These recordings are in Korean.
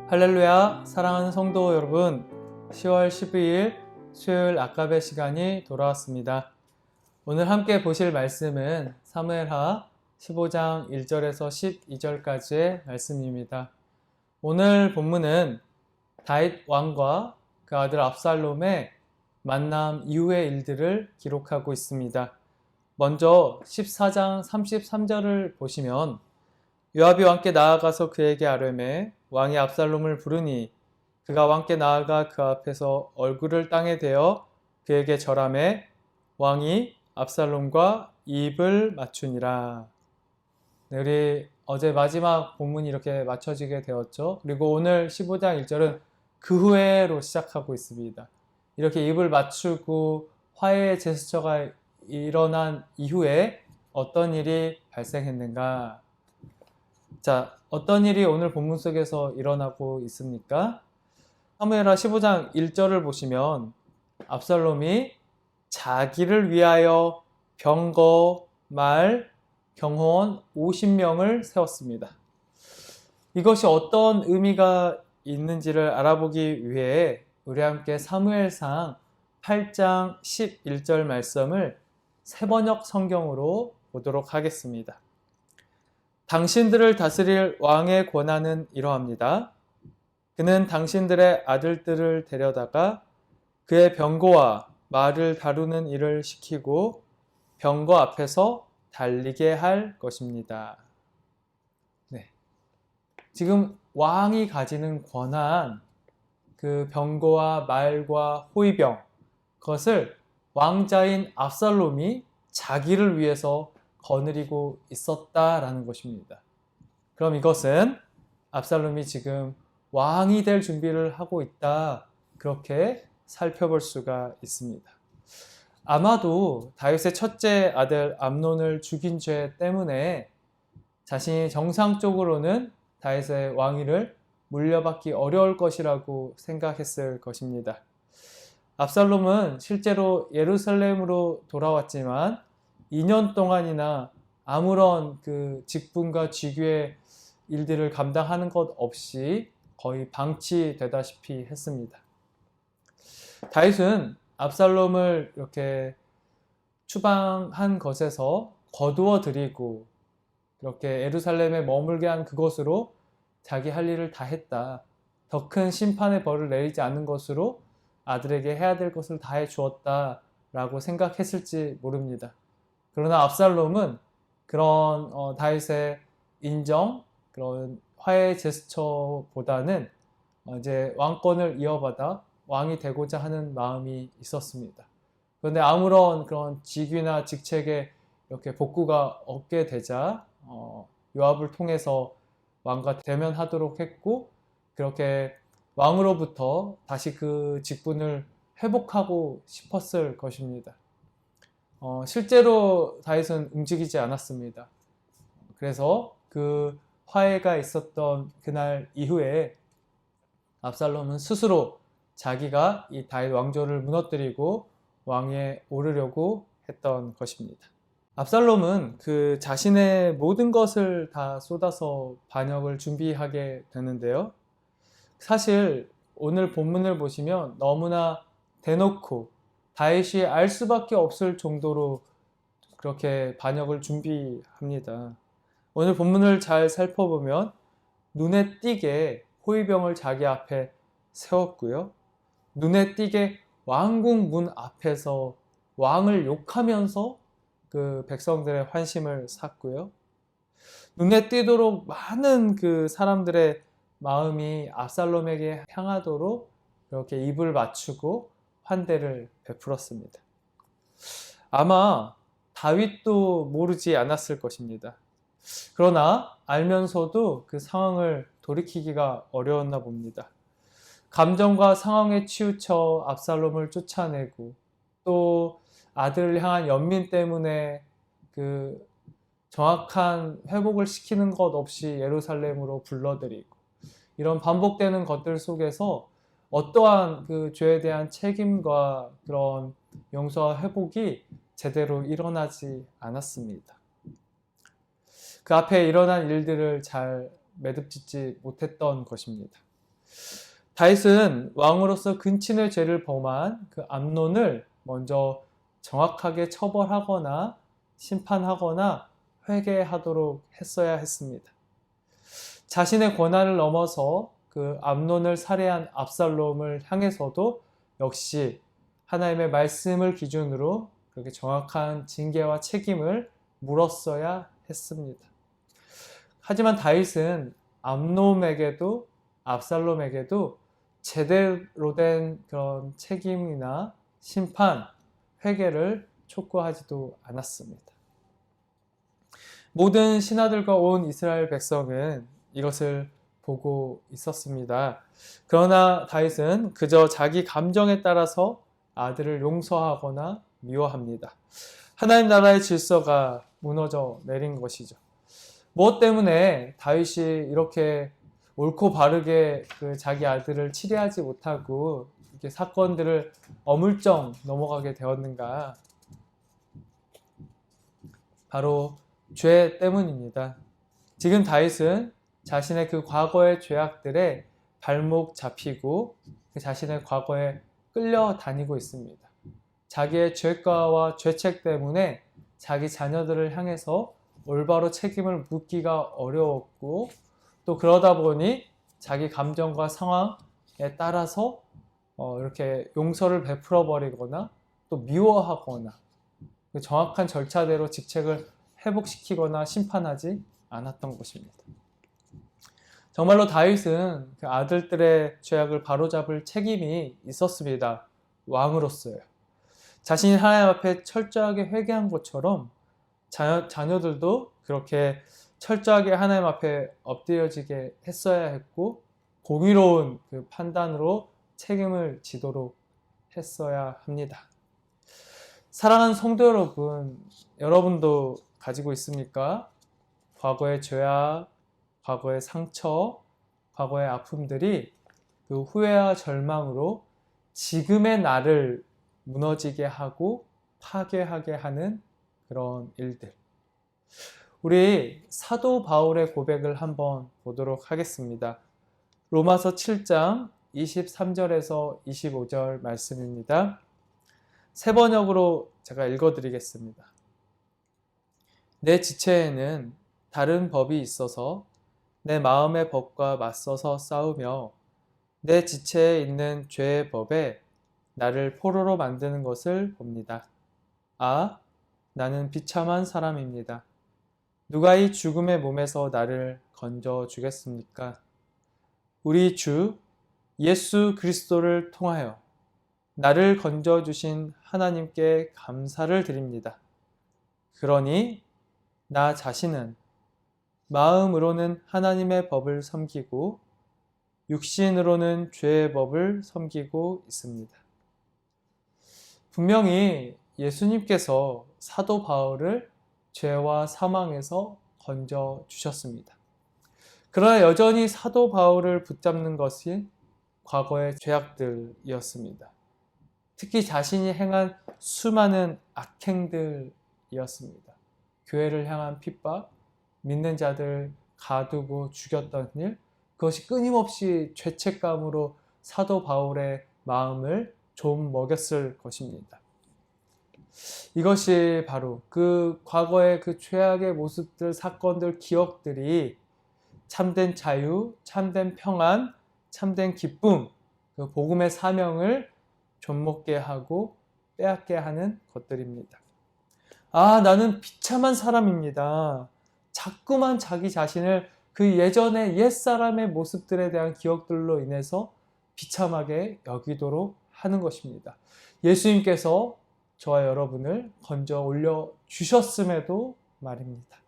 할렐루야, 사랑하는 성도 여러분, 10월 12일 수요일 아까베 시간이 돌아왔습니다. 오늘 함께 보실 말씀은 사무엘하 15장 1절에서 12절까지의 말씀입니다. 오늘 본문은 다윗 왕과 그 아들 압살롬의 만남 이후의 일들을 기록하고 있습니다. 먼저 14장 33절을 보시면 요압이 왕께 나아가서 그에게 아뢰매 왕이 압살롬을 부르니 그가 왕께 나아가 그 앞에서 얼굴을 땅에 대어 그에게 절하매 왕이 압살롬과 입을 맞추니라. 네, 우리 어제 마지막 본문이 이렇게 맞춰지게 되었죠. 그리고 오늘 15장 1절은 그 후에로 시작하고 있습니다. 이렇게 입을 맞추고 화해의 제스처가 일어난 이후에 어떤 일이 발생했는가? 자, 어떤 일이 오늘 본문 속에서 일어나고 있습니까? 사무엘하 15장 1절을 보시면 압살롬이 자기를 위하여 병거, 말, 경호원 50명을 세웠습니다. 이것이 어떤 의미가 있는지를 알아보기 위해 우리 함께 사무엘상 8장 11절 말씀을 새번역 성경으로 보도록 하겠습니다. 당신들을 다스릴 왕의 권한은 이러합니다. 그는 당신들의 아들들을 데려다가 그의 병거와 말을 다루는 일을 시키고 병거 앞에서 달리게 할 것입니다. 네. 지금 왕이 가지는 권한, 그 병거와 말과 호위병, 그것을 왕자인 압살롬이 자기를 위해서 거느리고 있었다라는 것입니다. 그럼 이것은 압살롬이 지금 왕이 될 준비를 하고 있다, 그렇게 살펴볼 수가 있습니다. 아마도 다윗의 첫째 아들 암논을 죽인 죄 때문에 자신이 정상적으로는 다윗의 왕위를 물려받기 어려울 것이라고 생각했을 것입니다. 압살롬은 실제로 예루살렘으로 돌아왔지만 2년 동안이나 아무런 그 직분과 직위의 일들을 감당하는 것 없이 거의 방치되다시피 했습니다. 다윗은 압살롬을 이렇게 추방한 것에서 거두어 들이고 이렇게 예루살렘에 머물게 한 그것으로 자기 할 일을 다 했다. 더 큰 심판의 벌을 내리지 않는 것으로 아들에게 해야 될 것을 다 해주었다라고 생각했을지 모릅니다. 그러나 압살롬은 그런 다윗의 인정, 그런 화해 제스처보다는 이제 왕권을 이어받아 왕이 되고자 하는 마음이 있었습니다. 그런데 아무런 그런 직위나 직책에 이렇게 복구가 없게 되자 요압을 통해서 왕과 대면하도록 했고, 그렇게 왕으로부터 다시 그 직분을 회복하고 싶었을 것입니다. 실제로 다윗은 움직이지 않았습니다. 그래서 그 화해가 있었던 그날 이후에 압살롬은 스스로 자기가 이 다윗 왕조를 무너뜨리고 왕위에 오르려고 했던 것입니다. 압살롬은 그 자신의 모든 것을 다 쏟아서 반역을 준비하게 되는데요. 사실 오늘 본문을 보시면 너무나 대놓고 다윗이 알 수밖에 없을 정도로 그렇게 반역을 준비합니다. 오늘 본문을 잘 살펴보면 눈에 띄게 호위병을 자기 앞에 세웠고요. 눈에 띄게 왕궁 문 앞에서 왕을 욕하면서 그 백성들의 환심을 샀고요. 눈에 띄도록 많은 그 사람들의 마음이 압살롬에게 향하도록 이렇게 입을 맞추고 환대를 베풀었습니다. 아마 다윗도 모르지 않았을 것입니다. 그러나 알면서도 그 상황을 돌이키기가 어려웠나 봅니다. 감정과 상황에 치우쳐 압살롬을 쫓아내고 또 아들을 향한 연민 때문에 그 정확한 회복을 시키는 것 없이 예루살렘으로 불러들이고, 이런 반복되는 것들 속에서 어떠한 그 죄에 대한 책임과 그런 용서와 회복이 제대로 일어나지 않았습니다. 그 앞에 일어난 일들을 잘 매듭짓지 못했던 것입니다. 다윗은 왕으로서 근친의 죄를 범한 그 암논을 먼저 정확하게 처벌하거나 심판하거나 회개하도록 했어야 했습니다. 자신의 권한을 넘어서 그 암논을 살해한 압살롬을 향해서도 역시 하나님의 말씀을 기준으로 그렇게 정확한 징계와 책임을 물었어야 했습니다. 하지만 다윗은 암논에게도 압살롬에게도 제대로 된 그런 책임이나 심판, 회개를 촉구하지도 않았습니다. 모든 신하들과 온 이스라엘 백성은 이것을 보고 있었습니다. 그러나 다윗은 그저 자기 감정에 따라서 아들을 용서하거나 미워합니다. 하나님 나라의 질서가 무너져 내린 것이죠. 무엇 때문에 다윗이 이렇게 옳고 바르게 그 자기 아들을 치리하지 못하고 이렇게 사건들을 어물쩡 넘어가게 되었는가? 바로 죄 때문입니다. 지금 다윗은 자신의 그 과거의 죄악들에 발목 잡히고 그 자신의 과거에 끌려다니고 있습니다. 자기의 죄가와 죄책 때문에 자기 자녀들을 향해서 올바로 책임을 묻기가 어려웠고 또 그러다 보니 자기 감정과 상황에 따라서 이렇게 용서를 베풀어 버리거나 또 미워하거나 그 정확한 절차대로 직책을 회복시키거나 심판하지 않았던 것입니다. 정말로 다윗은 그 아들들의 죄악을 바로잡을 책임이 있었습니다. 왕으로서요. 자신이 하나님 앞에 철저하게 회개한 것처럼 자녀들도 그렇게 철저하게 하나님 앞에 엎드려지게 했어야 했고 공의로운 그 판단으로 책임을 지도록 했어야 합니다. 사랑하는 성도 여러분, 여러분도 가지고 있습니까? 과거의 죄악, 과거의 상처, 과거의 아픔들이 그 후회와 절망으로 지금의 나를 무너지게 하고 파괴하게 하는 그런 일들. 우리 사도 바울의 고백을 한번 보도록 하겠습니다. 로마서 7장 23절에서 25절 말씀입니다. 세 번역으로 제가 읽어드리겠습니다. 내 지체에는 다른 법이 있어서 내 마음의 법과 맞서서 싸우며 내 지체에 있는 죄의 법에 나를 포로로 만드는 것을 봅니다. 아, 나는 비참한 사람입니다. 누가 이 죽음의 몸에서 나를 건져 주겠습니까? 우리 주 예수 그리스도를 통하여 나를 건져 주신 하나님께 감사를 드립니다. 그러니 나 자신은 마음으로는 하나님의 법을 섬기고 육신으로는 죄의 법을 섬기고 있습니다. 분명히 예수님께서 사도 바울을 죄와 사망에서 건져 주셨습니다. 그러나 여전히 사도 바울을 붙잡는 것이 과거의 죄악들이었습니다. 특히 자신이 행한 수많은 악행들이었습니다. 교회를 향한 핍박, 믿는 자들 가두고 죽였던 일, 그것이 끊임없이 죄책감으로 사도 바울의 마음을 좀 먹였을 것입니다. 이것이 바로 그 과거의 그 죄악의 모습들, 사건들, 기억들이 참된 자유, 참된 평안, 참된 기쁨, 그 복음의 사명을 좀먹게 하고 빼앗게 하는 것들입니다. 아, 나는 비참한 사람입니다. 자꾸만 자기 자신을 그 예전의 옛사람의 모습들에 대한 기억들로 인해서 비참하게 여기도록 하는 것입니다. 예수님께서 저와 여러분을 건져 올려 주셨음에도 말입니다.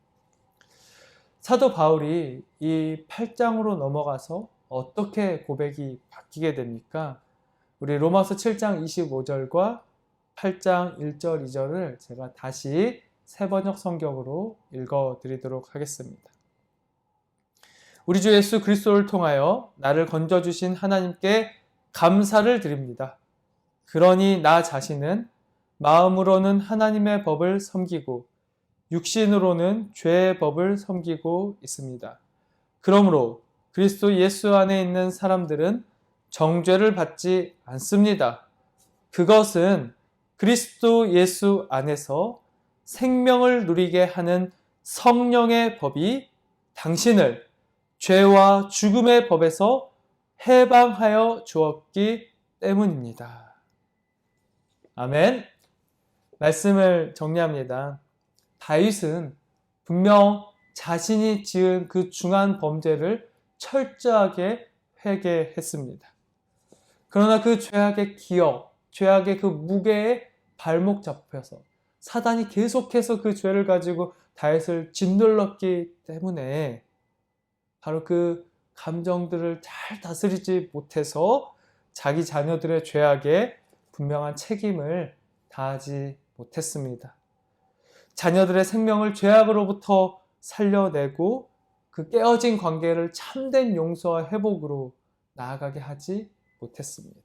사도 바울이 이 8장으로 넘어가서 어떻게 고백이 바뀌게 됩니까? 우리 로마서 7장 25절과 8장 1절 2절을 제가 다시 세 번역 성경으로 읽어드리도록 하겠습니다. 우리 주 예수 그리스도를 통하여 나를 건져주신 하나님께 감사를 드립니다. 그러니 나 자신은 마음으로는 하나님의 법을 섬기고 육신으로는 죄의 법을 섬기고 있습니다. 그러므로 그리스도 예수 안에 있는 사람들은 정죄를 받지 않습니다. 그것은 그리스도 예수 안에서 생명을 누리게 하는 성령의 법이 당신을 죄와 죽음의 법에서 해방하여 주었기 때문입니다. 아멘. 말씀을 정리합니다. 다윗은 분명 자신이 지은 그 중한 범죄를 철저하게 회개했습니다. 그러나 그 죄악의 기억, 죄악의 그 무게에 발목 잡혀서 사단이 계속해서 그 죄를 가지고 다윗을 짓눌렀기 때문에 바로 그 감정들을 잘 다스리지 못해서 자기 자녀들의 죄악에 분명한 책임을 다하지 못했습니다. 자녀들의 생명을 죄악으로부터 살려내고 그 깨어진 관계를 참된 용서와 회복으로 나아가게 하지 못했습니다.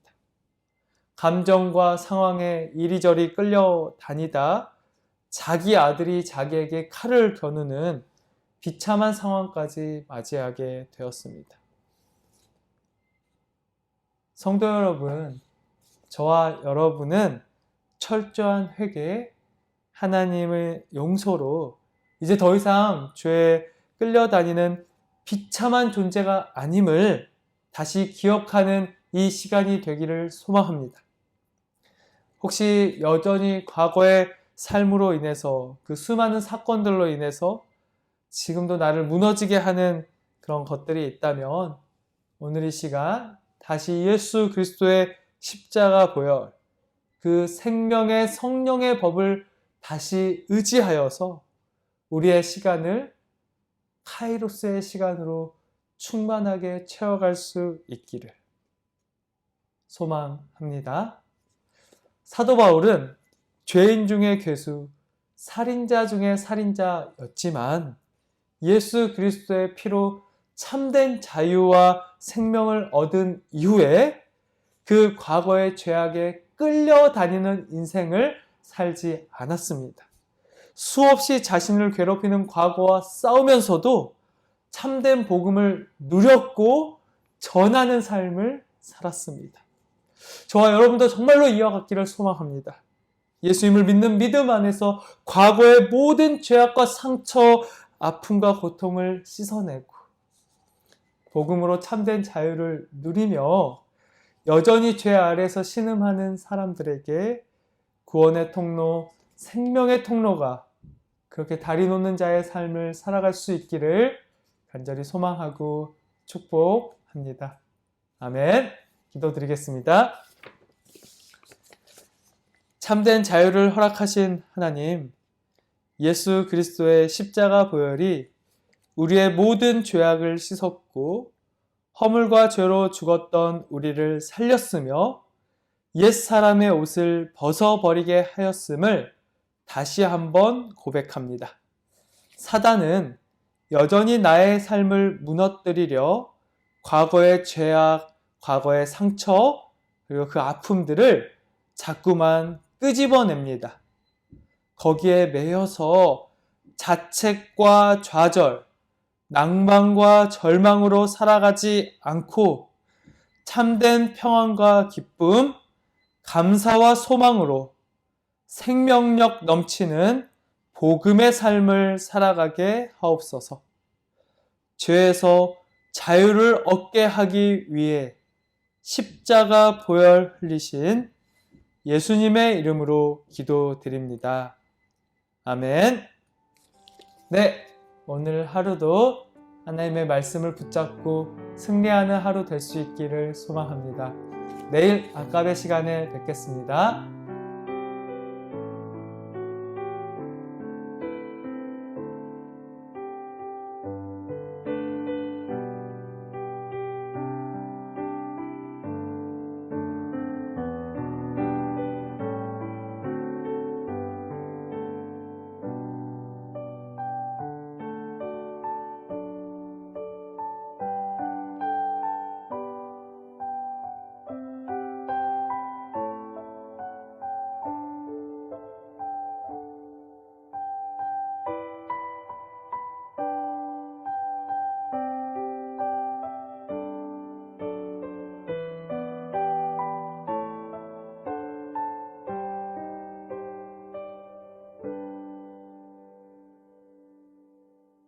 감정과 상황에 이리저리 끌려다니다 자기 아들이 자기에게 칼을 겨누는 비참한 상황까지 맞이하게 되었습니다. 성도 여러분, 저와 여러분은 철저한 회개, 하나님의 용서로 이제 더 이상 죄에 끌려다니는 비참한 존재가 아님을 다시 기억하는 이 시간이 되기를 소망합니다. 혹시 여전히 과거의 삶으로 인해서 그 수많은 사건들로 인해서 지금도 나를 무너지게 하는 그런 것들이 있다면 오늘 이 시간 다시 예수 그리스도의 십자가 보혈, 그 생명의 성령의 법을 다시 의지하여서 우리의 시간을 카이로스의 시간으로 충만하게 채워갈 수 있기를 소망합니다. 사도 바울은 죄인 중에 괴수, 살인자 중에 살인자였지만 예수 그리스도의 피로 참된 자유와 생명을 얻은 이후에 그 과거의 죄악에 끌려다니는 인생을 살지 않았습니다. 수없이 자신을 괴롭히는 과거와 싸우면서도 참된 복음을 누렸고 전하는 삶을 살았습니다. 저와 여러분도 정말로 이어갔기를 소망합니다. 예수님을 믿는 믿음 안에서 과거의 모든 죄악과 상처, 아픔과 고통을 씻어내고 복음으로 참된 자유를 누리며 여전히 죄 아래서 신음하는 사람들에게 구원의 통로, 생명의 통로가 그렇게 다리 놓는 자의 삶을 살아갈 수 있기를 간절히 소망하고 축복합니다. 아멘. 기도드리겠습니다. 참된 자유를 허락하신 하나님, 예수 그리스도의 십자가 보혈이 우리의 모든 죄악을 씻었고 허물과 죄로 죽었던 우리를 살렸으며 옛사람의 옷을 벗어버리게 하였음을 다시 한번 고백합니다. 사단은 여전히 나의 삶을 무너뜨리려 과거의 죄악, 과거의 상처, 그리고 그 아픔들을 자꾸만 끄집어냅니다. 거기에 매여서 자책과 좌절, 낭만과 절망으로 살아가지 않고 참된 평안과 기쁨, 감사와 소망으로 생명력 넘치는 복음의 삶을 살아가게 하옵소서. 죄에서 자유를 얻게 하기 위해 십자가 보혈 흘리신 예수님의 이름으로 기도드립니다. 아멘. 네, 오늘 하루도 하나님의 말씀을 붙잡고 승리하는 하루 될 수 있기를 소망합니다. 내일 아까의 시간에 뵙겠습니다.